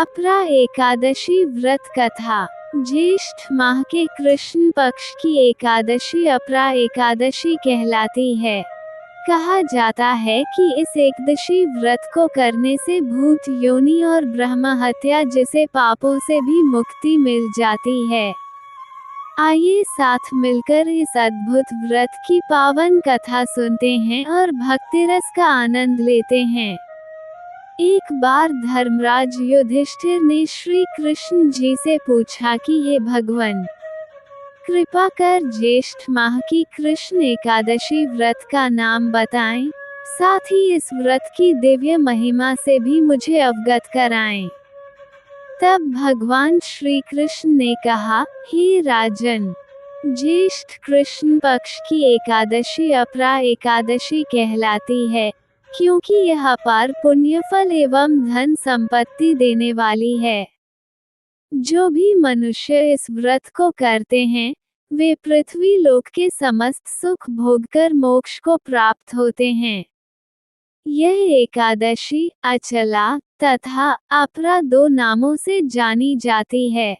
अपरा एकादशी व्रत कथा। ज्येष्ठ माह के कृष्ण पक्ष की एकादशी अपरा एकादशी कहलाती है। कहा जाता है कि इस एकदशी व्रत को करने से भूत योनि और ब्रह्म हत्या जैसे पापों से भी मुक्ति मिल जाती है। आइए साथ मिलकर इस अद्भुत व्रत की पावन कथा सुनते हैं और भक्तिरस का आनंद लेते हैं। एक बार धर्मराज युधिष्ठिर ने श्री कृष्ण जी से पूछा कि हे भगवान, कृपा कर ज्येष्ठ माह की कृष्ण एकादशी व्रत का नाम बताएं, साथ ही इस व्रत की दिव्य महिमा से भी मुझे अवगत कराएं। तब भगवान श्री कृष्ण ने कहा, हे राजन, ज्येष्ठ कृष्ण पक्ष की एकादशी अपरा एकादशी कहलाती है, क्योंकि यह अपार पुण्यफल एवं धन संपत्ति देने वाली है। जो भी मनुष्य इस व्रत को करते हैं, वे पृथ्वी लोक के समस्त सुख भोगकर मोक्ष को प्राप्त होते हैं। यह एकादशी अचला तथा अपरा दो नामों से जानी जाती है।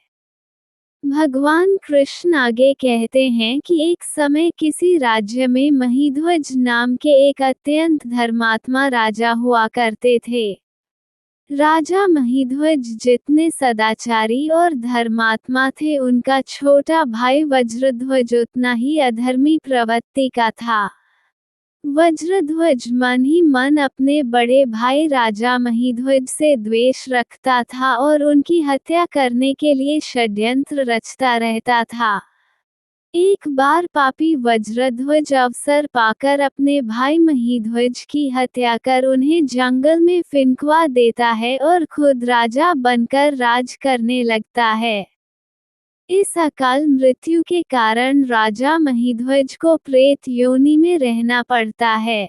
भगवान कृष्ण आगे कहते हैं कि एक समय किसी राज्य में महीध्वज नाम के एक अत्यंत धर्मात्मा राजा हुआ करते थे। राजा महीध्वज जितने सदाचारी और धर्मात्मा थे, उनका छोटा भाई वज्रध्वज उतना ही अधर्मी प्रवृत्ति का था। वज्रध्वज मन ही मन अपने बड़े भाई राजा महीध्वज से द्वेष रखता था और उनकी हत्या करने के लिए षड्यंत्र रचता रहता था। एक बार पापी वज्रध्वज अवसर पाकर अपने भाई महीध्वज की हत्या कर उन्हें जंगल में फिंकवा देता है और खुद राजा बनकर राज करने लगता है। इस अकाल मृत्यु के कारण राजा महीध्वज को प्रेत योनि में रहना पड़ता है।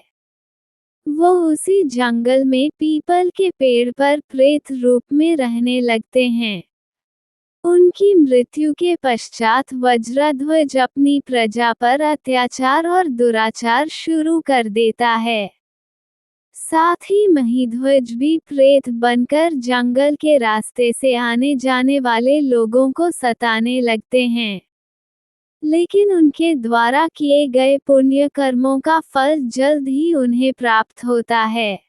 वो उसी जंगल में पीपल के पेड़ पर प्रेत रूप में रहने लगते हैं। उनकी मृत्यु के पश्चात वज्रध्वज अपनी प्रजा पर अत्याचार और दुराचार शुरू कर देता है। साथ ही महीध्वज भी प्रेत बनकर जंगल के रास्ते से आने जाने वाले लोगों को सताने लगते हैं। लेकिन उनके द्वारा किए गए पुण्य कर्मों का फल जल्द ही उन्हें प्राप्त होता है।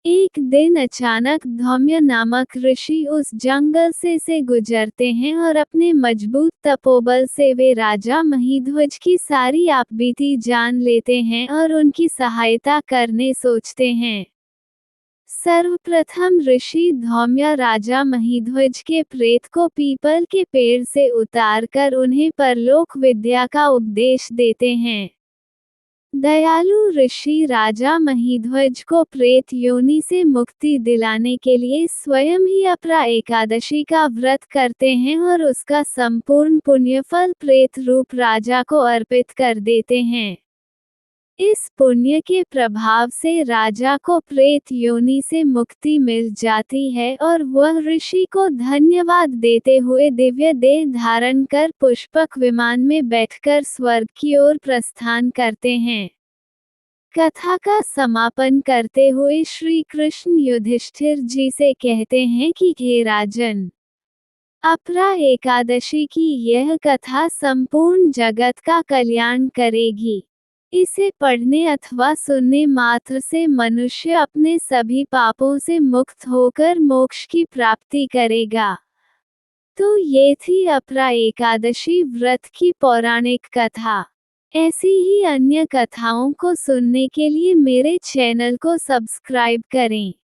एक दिन अचानक धौम्य नामक ऋषि उस जंगल से गुजरते हैं और अपने मजबूत तपोबल से वे राजा महीध्वज की सारी आपबीती जान लेते हैं और उनकी सहायता करने सोचते हैं। सर्वप्रथम ऋषि धौम्य राजा महीध्वज के प्रेत को पीपल के पेड़ से उतारकर उन्हें परलोक विद्या का उपदेश देते हैं। दयालु ऋषि राजा महीध्वज को प्रेत योनि से मुक्ति दिलाने के लिए स्वयं ही अपरा एकादशी का व्रत करते हैं और उसका संपूर्ण पुण्यफल प्रेत रूप राजा को अर्पित कर देते हैं। इस पुण्य के प्रभाव से राजा को प्रेत योनि से मुक्ति मिल जाती है और वह ऋषि को धन्यवाद देते हुए दिव्य देह धारण कर पुष्पक विमान में बैठकर स्वर्ग की ओर प्रस्थान करते हैं। कथा का समापन करते हुए श्री कृष्ण युधिष्ठिर जी से कहते हैं कि हे राजन, अपरा एकादशी की यह कथा संपूर्ण जगत का कल्याण करेगी। इसे पढ़ने अथवा सुनने मात्र से मनुष्य अपने सभी पापों से मुक्त होकर मोक्ष की प्राप्ति करेगा। तो ये थी अपरा एकादशी व्रत की पौराणिक कथा। ऐसी ही अन्य कथाओं को सुनने के लिए मेरे चैनल को सब्सक्राइब करें।